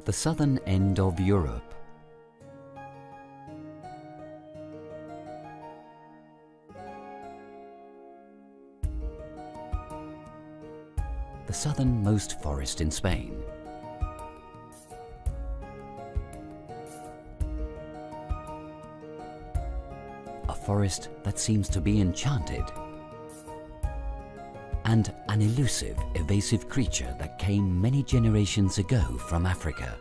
the southern end of Europe. The southernmost forest in Spain. A forest that seems to be enchanted. And an elusive, evasive creature that came many generations ago from Africa.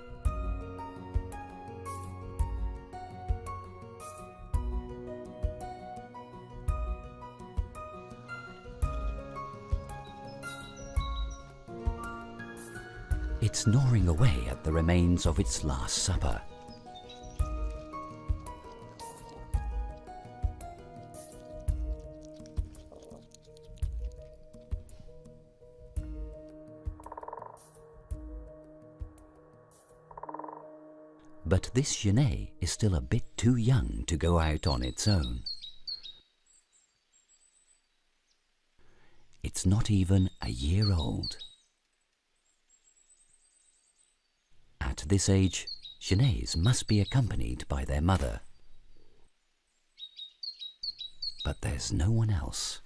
It's gnawing away at the remains of its last supper. But this Genet is still a bit too young to go out on its own. It's not even a year old. At this age, Genets must be accompanied by their mother. But there's no one else.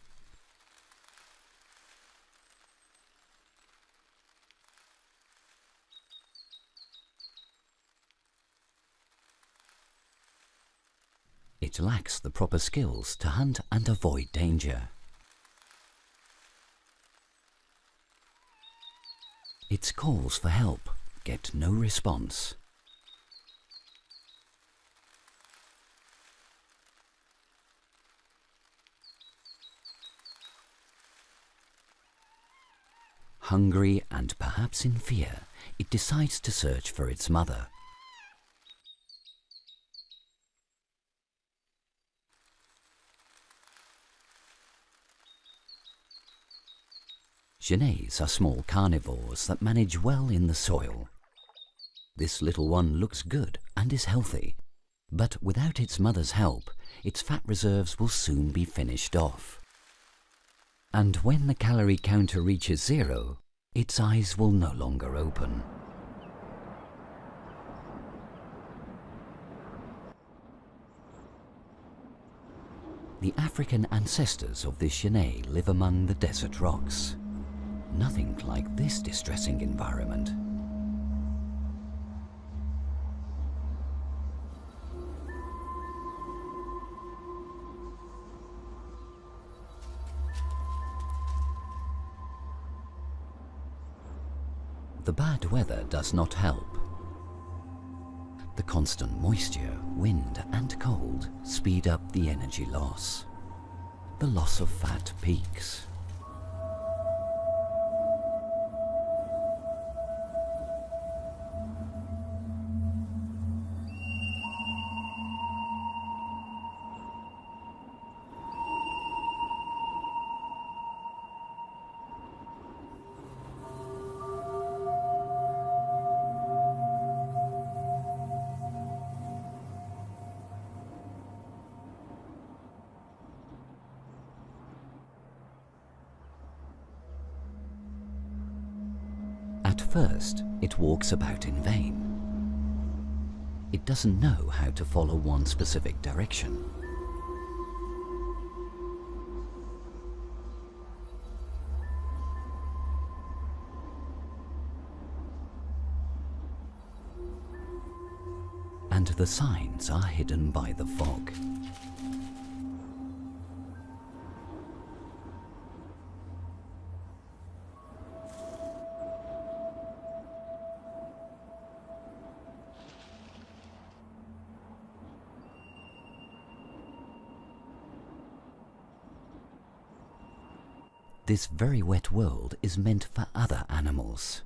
It lacks the proper skills to hunt and avoid danger. Its calls for help get no response. Hungry and perhaps in fear, it decides to search for its mother. Genets are small carnivores that manage well in the soil. This little one looks good and is healthy, but without its mother's help, its fat reserves will soon be finished off. And when the calorie counter reaches zero, its eyes will no longer open. The African ancestors of this Genet live among the desert rocks. Nothing like this distressing environment. The bad weather does not help. The constant moisture, wind and cold speed up the energy loss. The loss of fat peaks. At first, it walks about in vain. It doesn't know how to follow one specific direction. And the signs are hidden by the fog. This very wet world is meant for other animals.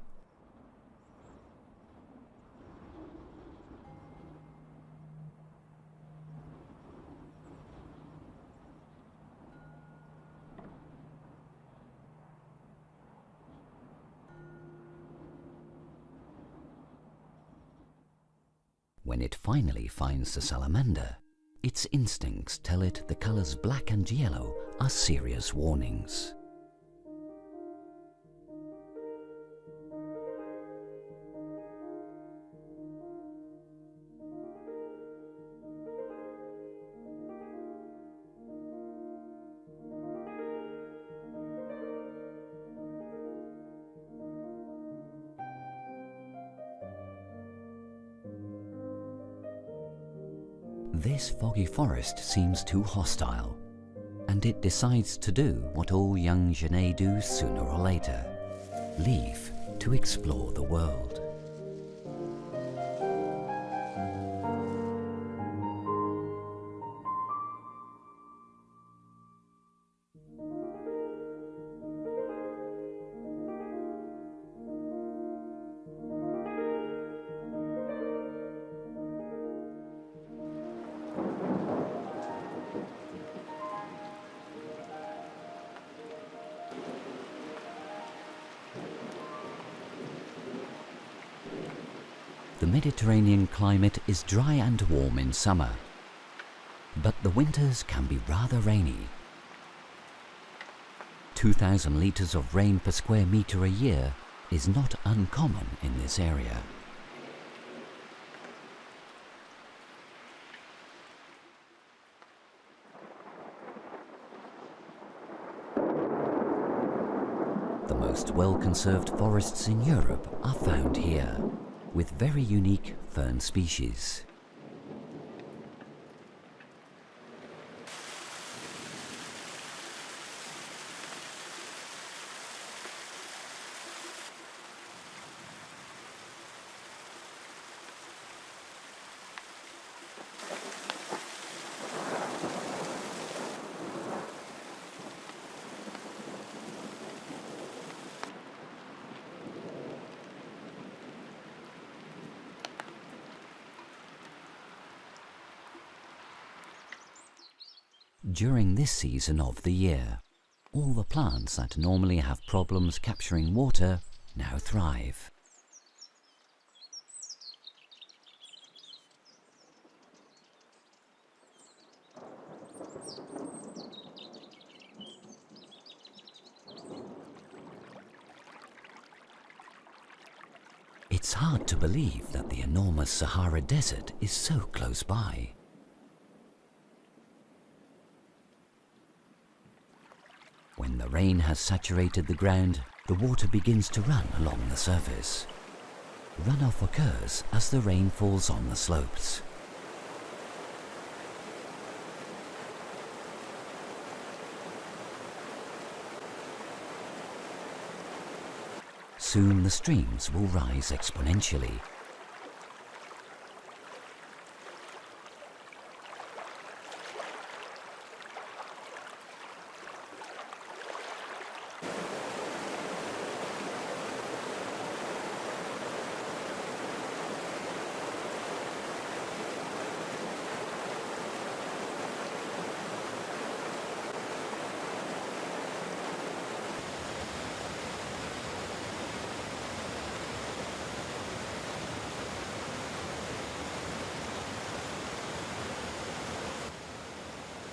When it finally finds the salamander, its instincts tell it the colors black and yellow are serious warnings. This foggy forest seems too hostile, and it decides to do what all young Genets do sooner or later: leave to explore the world. The Mediterranean climate is dry and warm in summer, but the winters can be rather rainy. 2,000 litres of rain per square metre a year is not uncommon in this area. The most well-conserved forests in Europe are found here, with very unique fern species. During this season of the year, all the plants that normally have problems capturing water now thrive. It's hard to believe that the enormous Sahara Desert is so close by. When the rain has saturated the ground, the water begins to run along the surface. Runoff occurs as the rain falls on the slopes. Soon the streams will rise exponentially.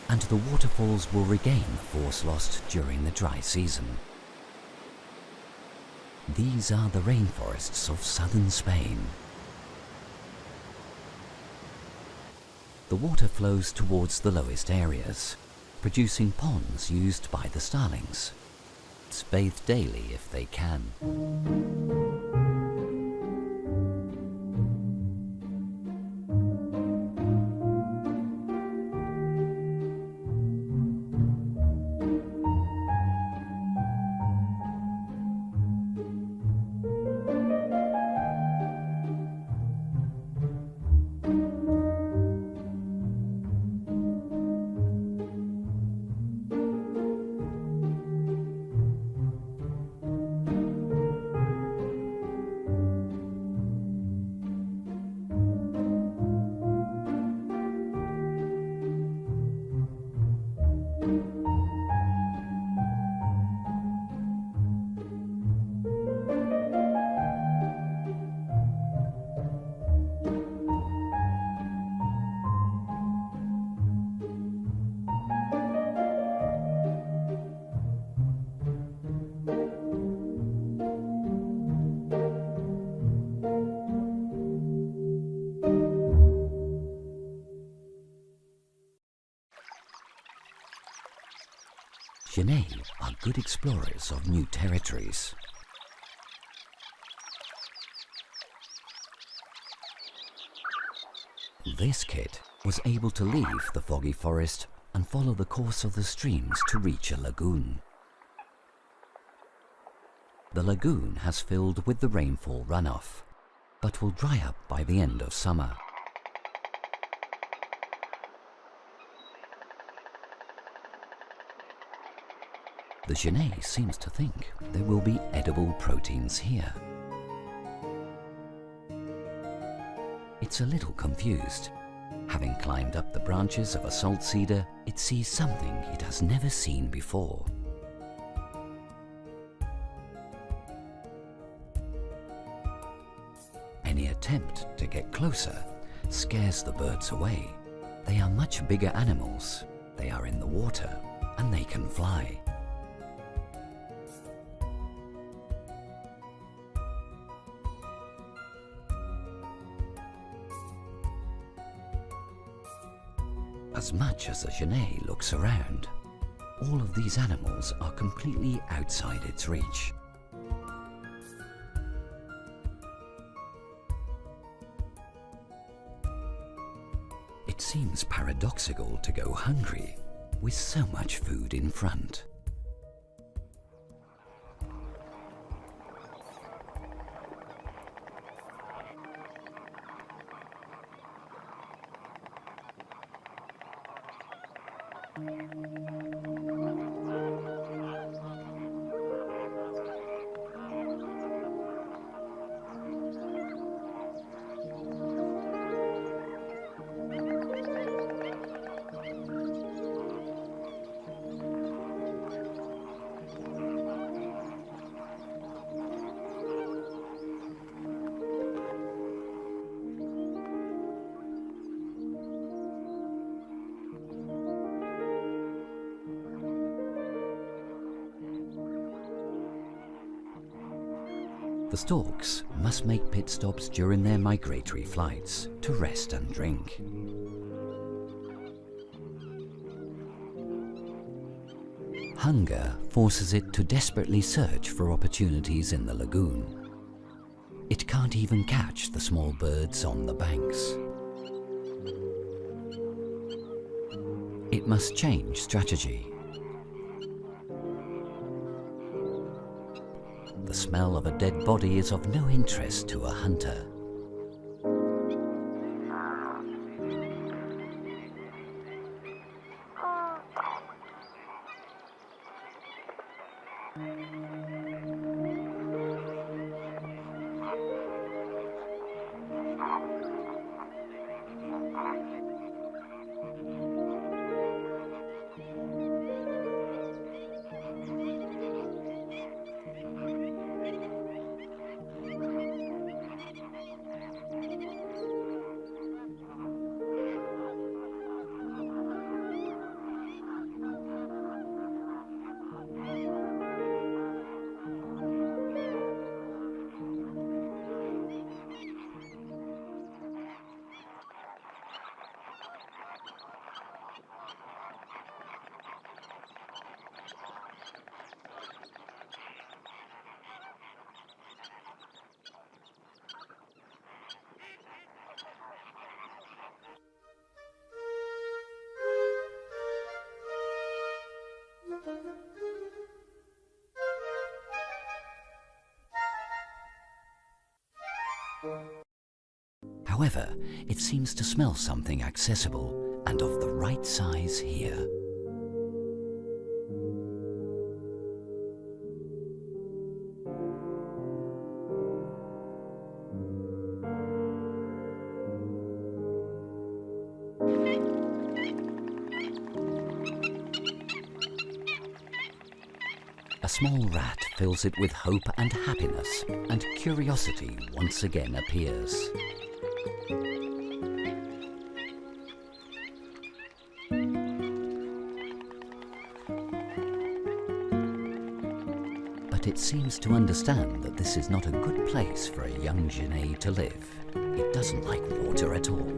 And the waterfalls will regain the force lost during the dry season. These are the rainforests of southern Spain. The water flows towards the lowest areas, producing ponds used by the starlings. It's bathed daily if they can. Genets are good explorers of new territories. This kit was able to leave the foggy forest and follow the course of the streams to reach a lagoon. The lagoon has filled with the rainfall runoff, but will dry up by the end of summer. The Genet seems to think there will be edible proteins here. It's a little confused. Having climbed up the branches of a salt cedar, it sees something it has never seen before. Any attempt to get closer scares the birds away. They are much bigger animals. They are in the water and they can fly. As much as the Genet looks around, all of these animals are completely outside its reach. It seems paradoxical to go hungry with so much food in front. The storks must make pit stops during their migratory flights to rest and drink. Hunger forces it to desperately search for opportunities in the lagoon. It can't even catch the small birds on the banks. It must change strategy. The smell of a dead body is of no interest to a hunter. However, it seems to smell something accessible and of the right size here. A small rat fills it with hope and happiness, and curiosity once again appears. But it seems to understand that this is not a good place for a young Genet to live. It doesn't like water at all.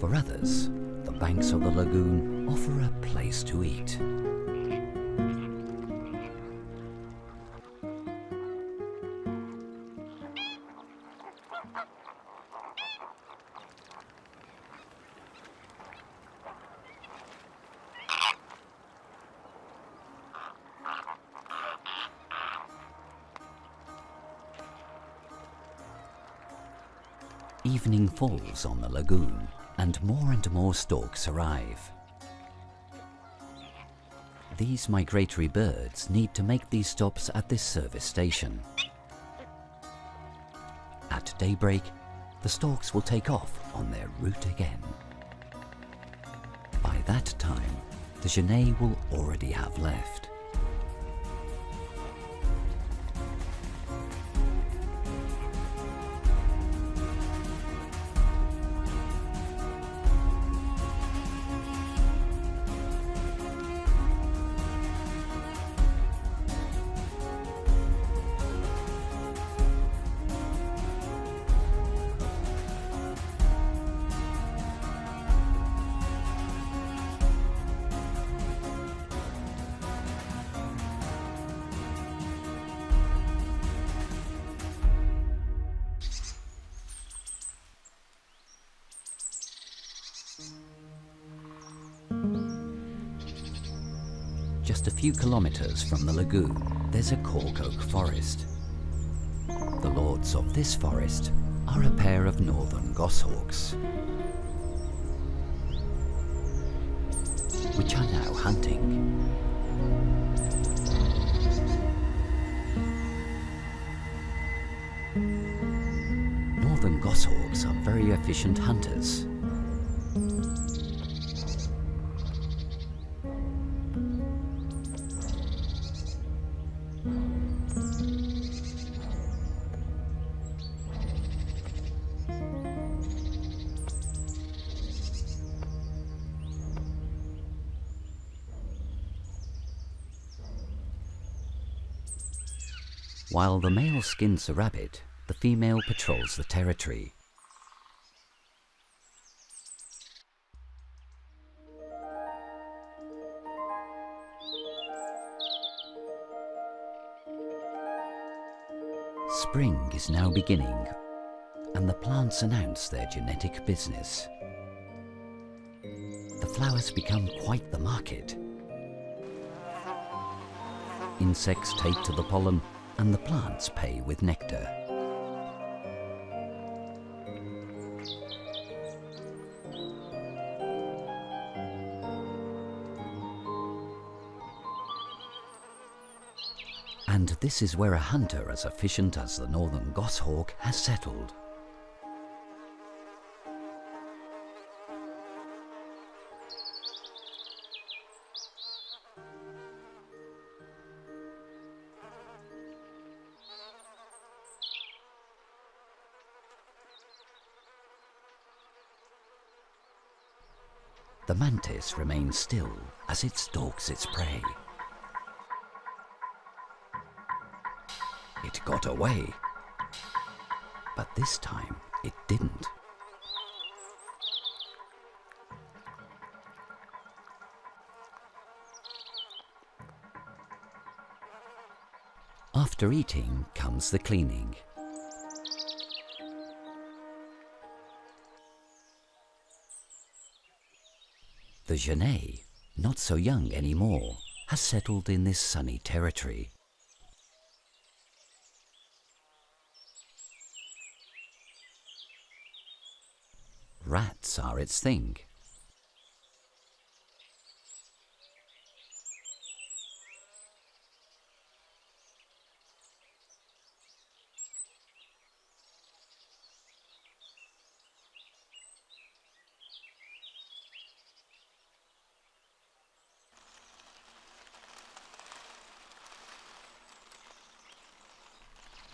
For others, the banks of the lagoon offer a place to eat. Evening falls on the lagoon, and more storks arrive. These migratory birds need to make these stops at this service station. At daybreak, the storks will take off on their route again. By that time, the Genet will already have left. Just a few kilometers from the lagoon, there's a cork oak forest. The lords of this forest are a pair of northern goshawks, which are now hunting. Northern goshawks are very efficient hunters. While the male skins a rabbit, the female patrols the territory. Spring is now beginning, and the plants announce their genetic business. The flowers become quite the market. Insects take to the pollen, and the plants pay with nectar. And this is where a hunter as efficient as the northern goshawk has settled. The mantis remains still as it stalks its prey. It got away, but this time it didn't. After eating comes the cleaning. The Genet, not so young anymore, has settled in this sunny territory. Rats are its thing.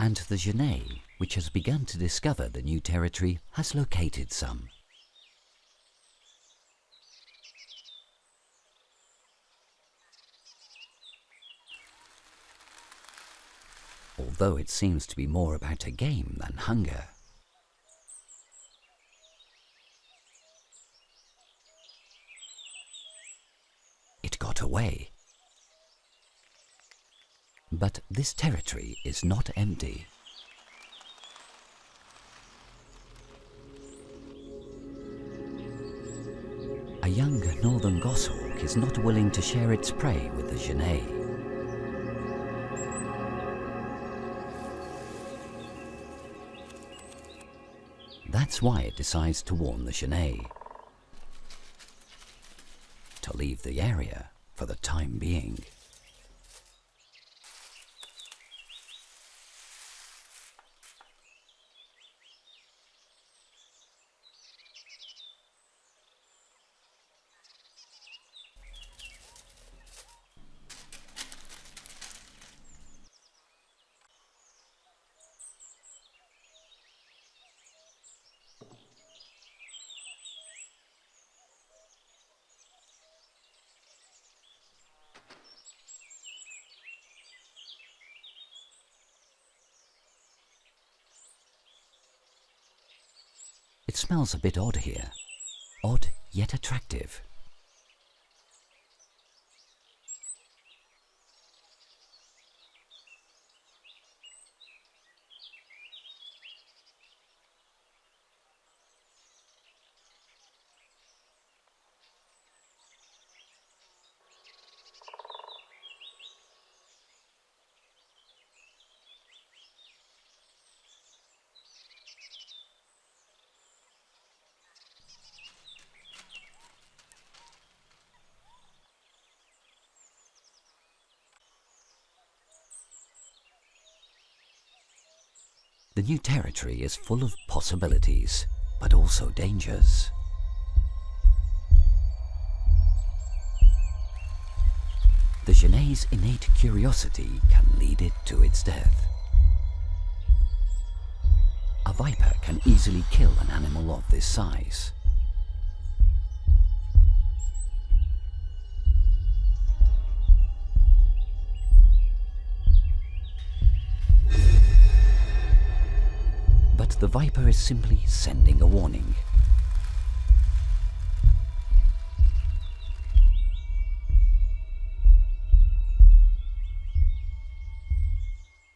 And the Genet, which has begun to discover the new territory, has located some. Although it seems to be more about a game than hunger. it got away. But this territory is not empty. A young northern goshawk is not willing to share its prey with the genet. That's why it decides to warn the genet to leave the area for the time being. It smells a bit odd here. Odd yet attractive. The new territory is full of possibilities, but also dangers. The genet's innate curiosity can lead it to its death. A viper can easily kill an animal of this size. But the viper is simply sending a warning.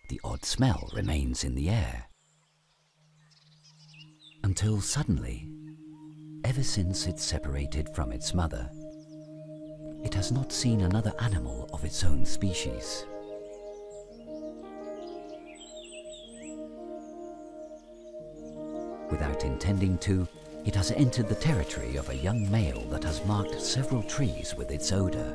The odd smell remains in the air. Until suddenly, ever since it separated from its mother, it has not seen another animal of its own species. Without intending to, it has entered the territory of a young male that has marked several trees with its odor.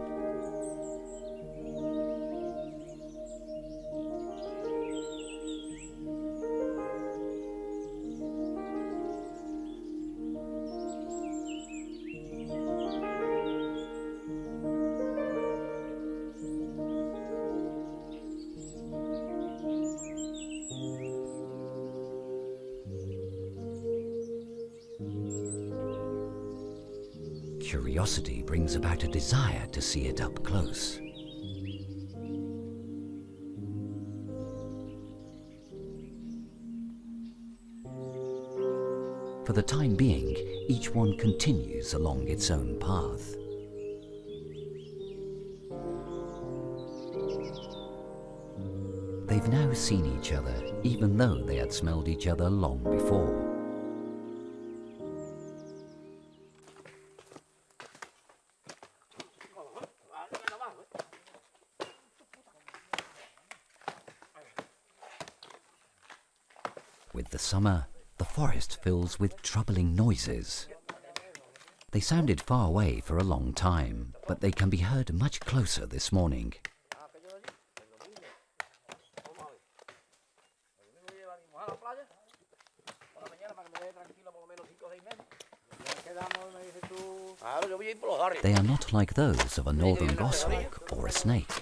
Curiosity brings about a desire to see it up close. For the time being, each one continues along its own path. They've now seen each other, even though they had smelled each other long before. With the summer, the forest fills with troubling noises. They sounded far away for a long time, but they can be heard much closer this morning. They are not like those of a northern goshawk or a snake.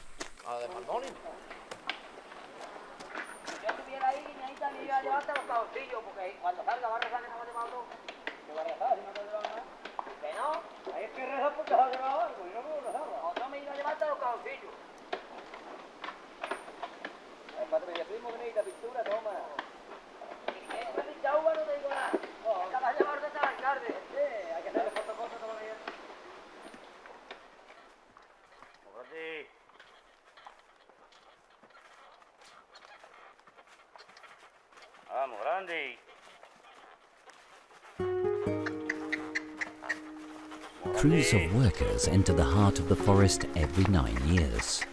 Vamos, grande. Crews of workers enter the heart of the forest every 9 years.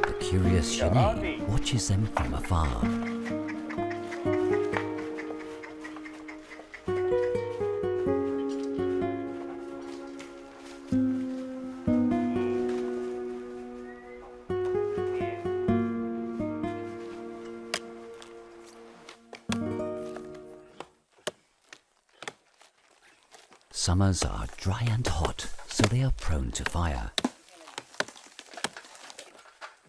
The curious Genet watches them from afar. Summers are dry and hot, so they are prone to fire.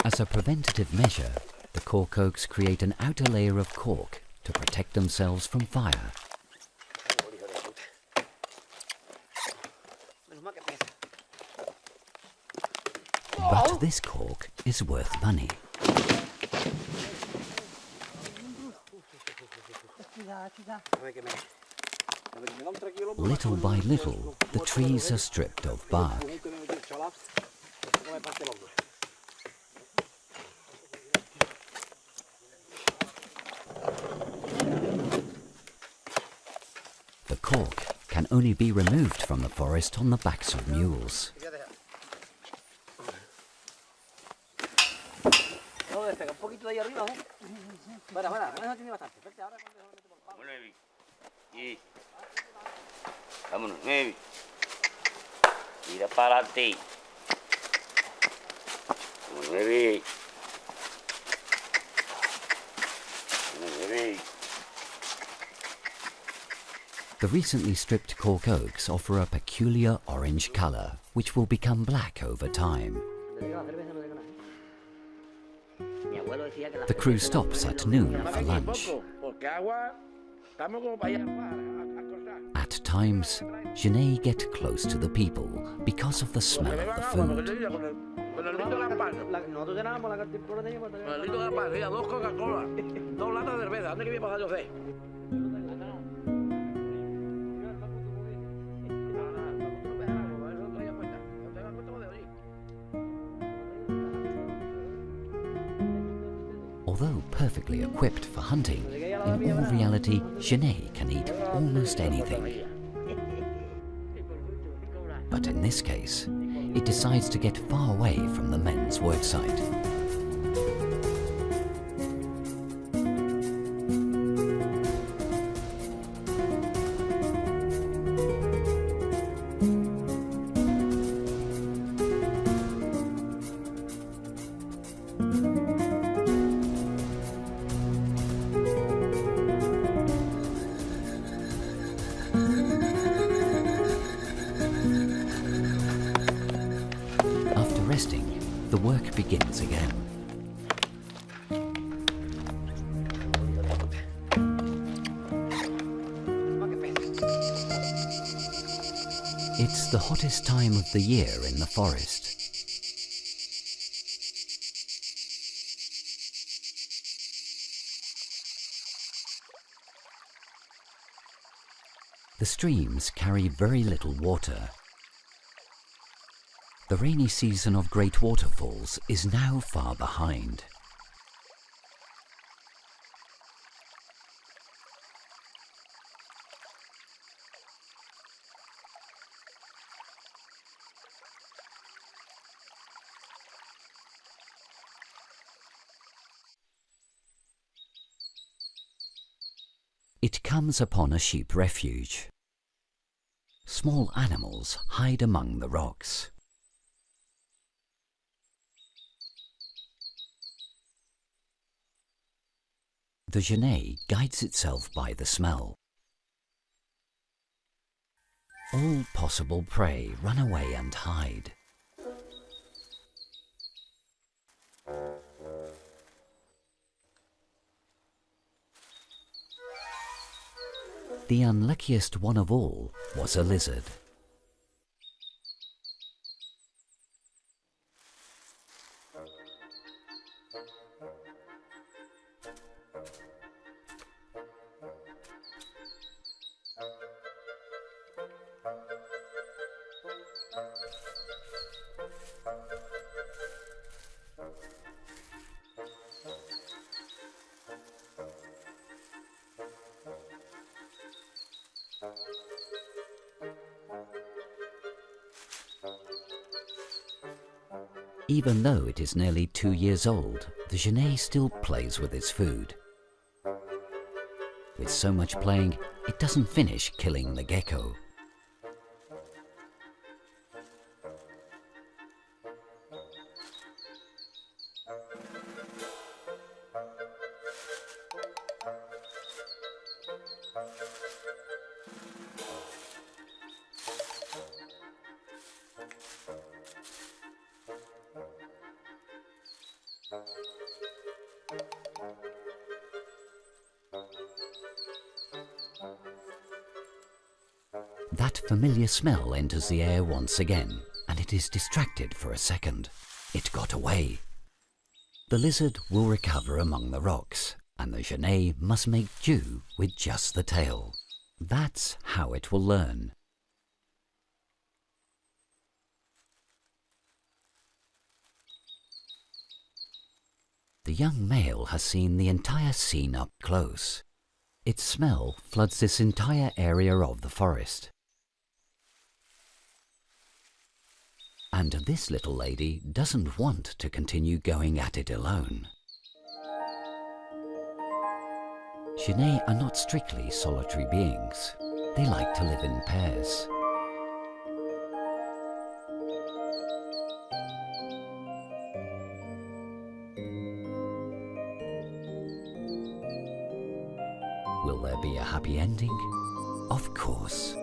As a preventative measure, the cork oaks create an outer layer of cork to protect themselves from fire. But this cork is worth money. Little by little, the trees are stripped of bark. The cork can only be removed from the forest on the backs of mules. Vámonos, 9. Mira para adelante. 9. 9. The recently stripped cork oaks offer a peculiar orange colour, which will become black over time. The crew stops at noon for lunch. At times, Genet get close to the people because of the smell of the food. Although perfectly equipped for hunting, in all reality, Genet can eat almost anything. But in this case, it decides to get far away from the men's worksite. The work begins again. It's the hottest time of the year in the forest. The streams carry very little water. The rainy season of great waterfalls is now far behind. It comes upon a sheep refuge. Small animals hide among the rocks. The Genet guides itself by the smell. All possible prey run away and hide. The unluckiest one of all was a lizard. Even though it is nearly 2 years old, the genet still plays with its food. With so much playing, it doesn't finish killing the gecko. That familiar smell enters the air once again, and it is distracted for a second. It got away. The lizard will recover among the rocks, and the genet must make do with just the tail. That's how it will learn. The young male has seen the entire scene up close. Its smell floods this entire area of the forest. And this little lady doesn't want to continue going at it alone. Genets are not strictly solitary beings. They like to live in pairs. Will there be a happy ending? Of course.